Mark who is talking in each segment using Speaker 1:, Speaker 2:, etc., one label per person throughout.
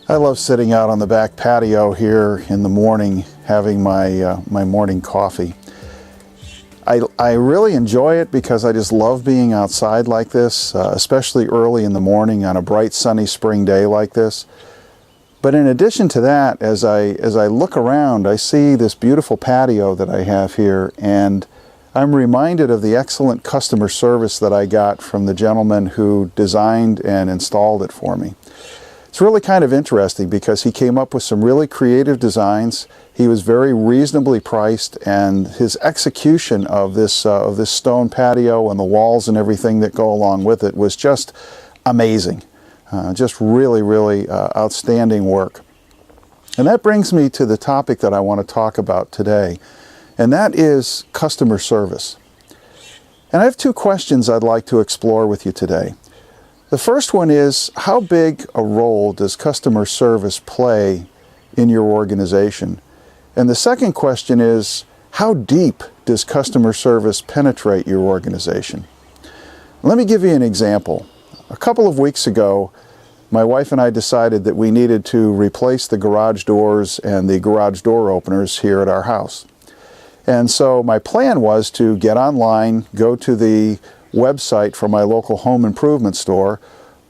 Speaker 1: I love sitting out on the back patio here in the morning having my morning coffee. I really enjoy it because I just love being outside like this, especially early in the morning on a bright sunny spring day like this. But in addition to that, as I look around, I see this beautiful patio that I have here, and I'm reminded of the excellent customer service that I got from the gentleman who designed and installed it for me. It's really kind of interesting because he came up with some really creative designs. He was very reasonably priced, and his execution of this stone patio and the walls and everything that go along with it was just amazing. Just really outstanding work. And that brings me to the topic that I want to talk about today, and that is customer service. And I have two questions I'd like to explore with you today. The first one is, how big a role does customer service play in your organization? And the second question is, how deep does customer service penetrate your organization? Let me give you an example. A couple of weeks ago, my wife and I decided that we needed to replace the garage doors and the garage door openers here at our house. And so my plan was to get online, go to the website for my local home improvement store,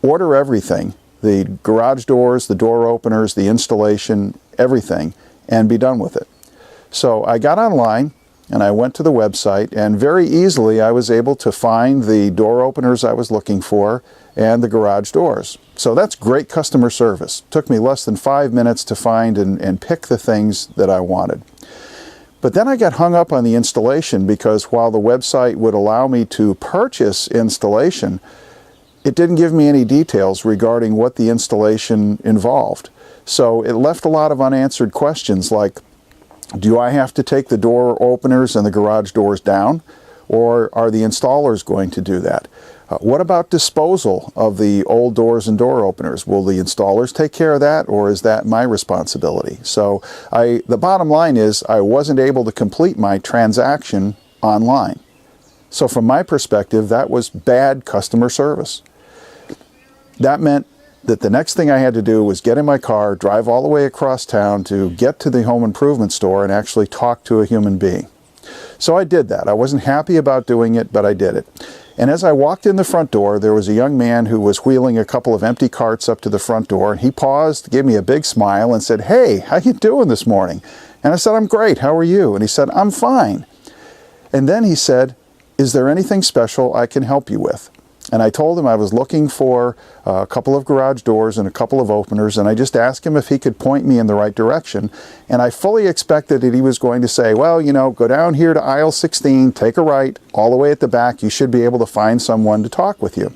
Speaker 1: order everything, the garage doors, the door openers, the installation, everything, and be done with it. So I got online and I went to the website, and very easily I was able to find the door openers I was looking for and the garage doors. So that's great customer service. It took me less than 5 minutes to find and pick the things that I wanted. But then I got hung up on the installation because while the website would allow me to purchase installation, it didn't give me any details regarding what the installation involved. So it left a lot of unanswered questions like, do I have to take the door openers and the garage doors down, or are the installers going to do that? What about disposal of the old doors and door openers? Will the installers take care of that, or is that my responsibility? So the bottom line is I wasn't able to complete my transaction online. So from my perspective, that was bad customer service. That meant that the next thing I had to do was get in my car, drive all the way across town to get to the home improvement store and actually talk to a human being. So I did that. I wasn't happy about doing it, but I did it. And as I walked in the front door, there was a young man who was wheeling a couple of empty carts up to the front door, and he paused, gave me a big smile, and said, "Hey, how you doing this morning?" And I said, "I'm great. How are you?" And he said, "I'm fine." And then he said, "Is there anything special I can help you with?" And I told him I was looking for a couple of garage doors and a couple of openers, and I just asked him if he could point me in the right direction. And I fully expected that he was going to say, well, you know, go down here to aisle 16, take a right, all the way at the back, you should be able to find someone to talk with you.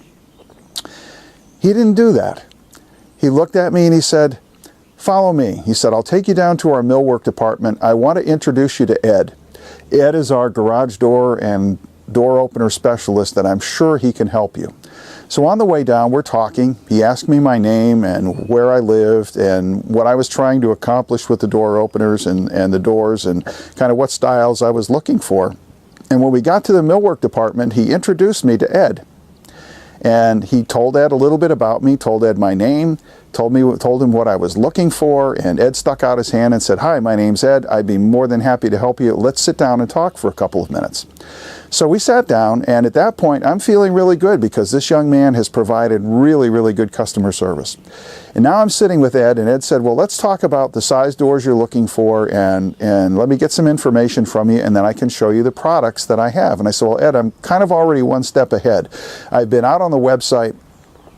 Speaker 1: He didn't do that. He looked at me and he said, "Follow me." He said, "I'll take you down to our millwork department. I want to introduce you to Ed. Ed is our garage door and door opener specialist, and I'm sure he can help you." So on the way down, we're talking. He asked me my name and where I lived and what I was trying to accomplish with the door openers and the doors and kind of what styles I was looking for. And when we got to the millwork department, he introduced me to Ed. And he told Ed a little bit about me, told Ed my name, told him what I was looking for, and Ed stuck out his hand and said, "Hi, my name's Ed. I'd be more than happy to help you. Let's sit down and talk for a couple of minutes." So we sat down, and at that point, I'm feeling really good because this young man has provided really good customer service. And now I'm sitting with Ed, and Ed said, "Well, let's talk about the size doors you're looking for, and let me get some information from you, and then I can show you the products that I have." And I said, "Well, Ed, I'm kind of already one step ahead. I've been out on the website.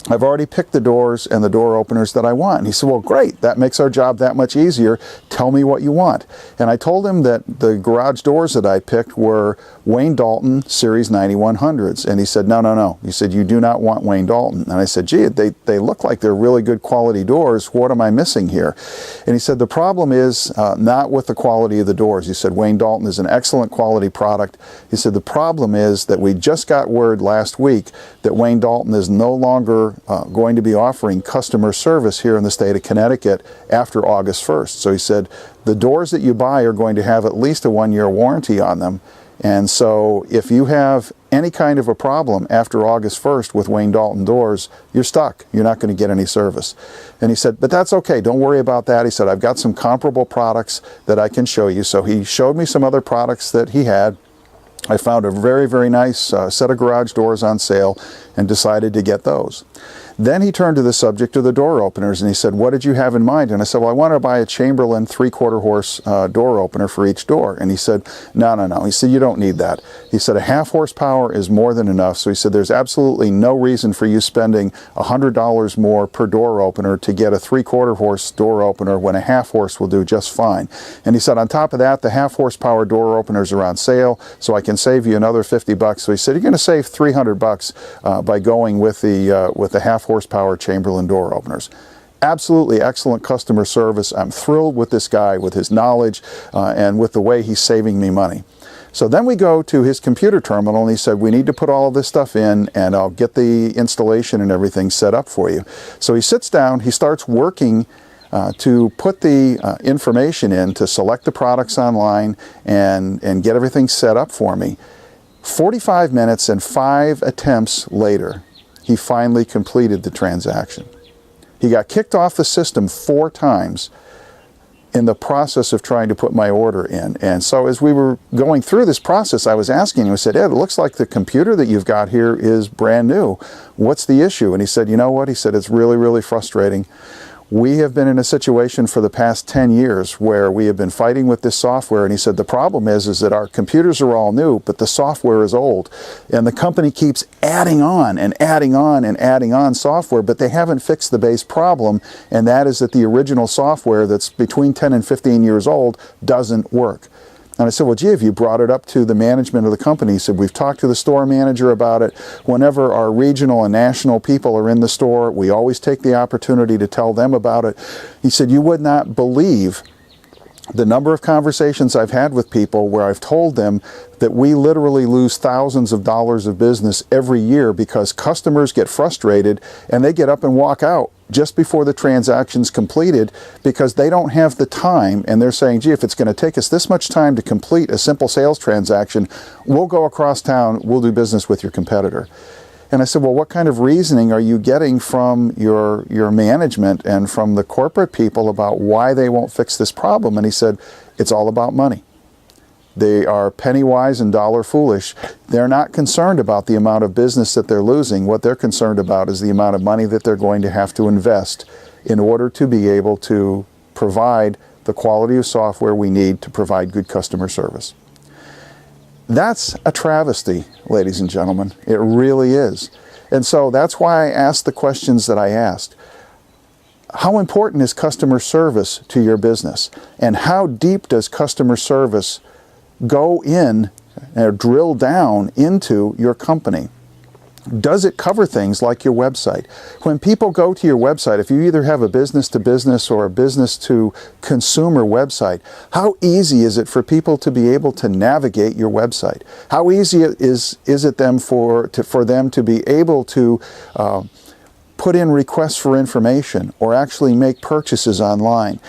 Speaker 1: I've already picked the doors and the door openers that I want." And he said, "Well, great. That makes our job that much easier. Tell me what you want." And I told him that the garage doors that I picked were Wayne Dalton Series 9100s. And he said, No. He said, "You do not want Wayne Dalton." And I said, "Gee, they look like they're really good quality doors. What am I missing here?" And he said, "The problem is not with the quality of the doors." He said, "Wayne Dalton is an excellent quality product." He said, "The problem is that we just got word last week that Wayne Dalton is no longer going to be offering customer service here in the state of Connecticut after August 1st. So he said, the doors that you buy are going to have at least a 1-year warranty on them, And so if you have any kind of a problem after August 1st with Wayne Dalton Doors, you're stuck. You're not going to get any service. And he said, but that's okay. Don't worry about that. He said, I've got some comparable products that I can show you. So he showed me some other products that he had. I found a very, very nice set of garage doors on sale and decided to get those. Then he turned to the subject of the door openers and he said, what did you have in mind? And I said, well, I want to buy a Chamberlain 3/4 horse door opener for each door. And he said, no. He said, you don't need that. He said, a 1/2 horsepower is more than enough. So he said, there's absolutely no reason for you spending $100 more per door opener to get a 3/4 horse door opener when a 1/2 horse will do just fine. And he said, on top of that, the 1/2 horsepower door openers are on sale, so I can save you another $50. So he said, you're going to save $300 by going with the 1/2 horsepower Chamberlain door openers. Absolutely excellent customer service. I'm thrilled with this guy, with his knowledge, and with the way he's saving me money. So then we go to his computer terminal and he said, we need to put all of this stuff in and I'll get the installation and everything set up for you. So he sits down, he starts working to put the information in, to select the products online and get everything set up for me. 45 minutes and 5 attempts later, he finally completed the transaction. He got kicked off the system 4 times in the process of trying to put my order in. And so as we were going through this process, I was asking him, I said, Ed, it looks like the computer that you've got here is brand new. What's the issue? And he said, you know what? He said, it's really, really frustrating. We have been in a situation for the past 10 years where we have been fighting with this software, and he said the problem is that our computers are all new, but the software is old. And the company keeps adding on and adding on and adding on software, but they haven't fixed the base problem, and that is that the original software that's between 10 and 15 years old doesn't work. And I said, well, gee, have you brought it up to the management of the company? He said, we've talked to the store manager about it. Whenever our regional and national people are in the store, we always take the opportunity to tell them about it. He said, you would not believe the number of conversations I've had with people where I've told them that we literally lose thousands of dollars of business every year because customers get frustrated and they get up and walk out just before the transaction's completed because they don't have the time, and they're saying, gee, if it's going to take us this much time to complete a simple sales transaction, we'll go across town, we'll do business with your competitor. And I said, well, what kind of reasoning are you getting from your management and from the corporate people about why they won't fix this problem? And he said, it's all about money. They are penny wise and dollar foolish. They're not concerned about the amount of business that they're losing. What they're concerned about is the amount of money that they're going to have to invest in order to be able to provide the quality of software we need to provide good customer service. That's a travesty, ladies and gentlemen. It really is. And so that's why I asked the questions that I asked. How important is customer service to your business? And how deep does customer service go in or drill down into your company? Does it cover things like your website? When people go to your website, if you either have a business-to-business or a business-to-consumer website, how easy is it for people to be able to navigate your website? How easy is it for them to be able to put in requests for information or actually make purchases online?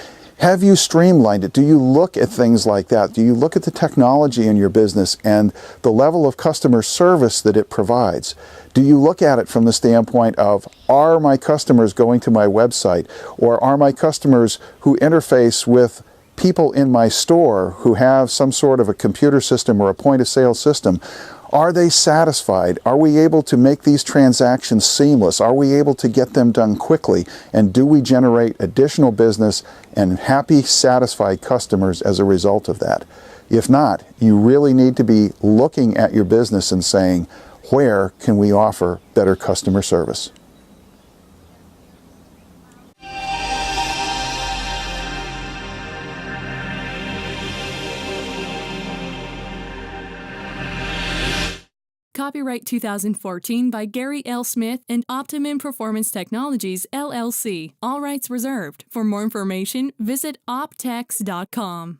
Speaker 1: Have you streamlined it? Do you look at things like that? Do you look at the technology in your business and the level of customer service that it provides? Do you look at it from the standpoint of, are my customers going to my website, or are my customers who interface with people in my store who have some sort of a computer system or a point of sale system, are they satisfied? Are we able to make these transactions seamless? Are we able to get them done quickly? And do we generate additional business and happy, satisfied customers as a result of that? If not, you really need to be looking at your business and saying, where can we offer better customer service?
Speaker 2: Copyright 2014 by Gary L. Smith and Optimum Performance Technologies, LLC. All rights reserved. For more information, visit optex.com.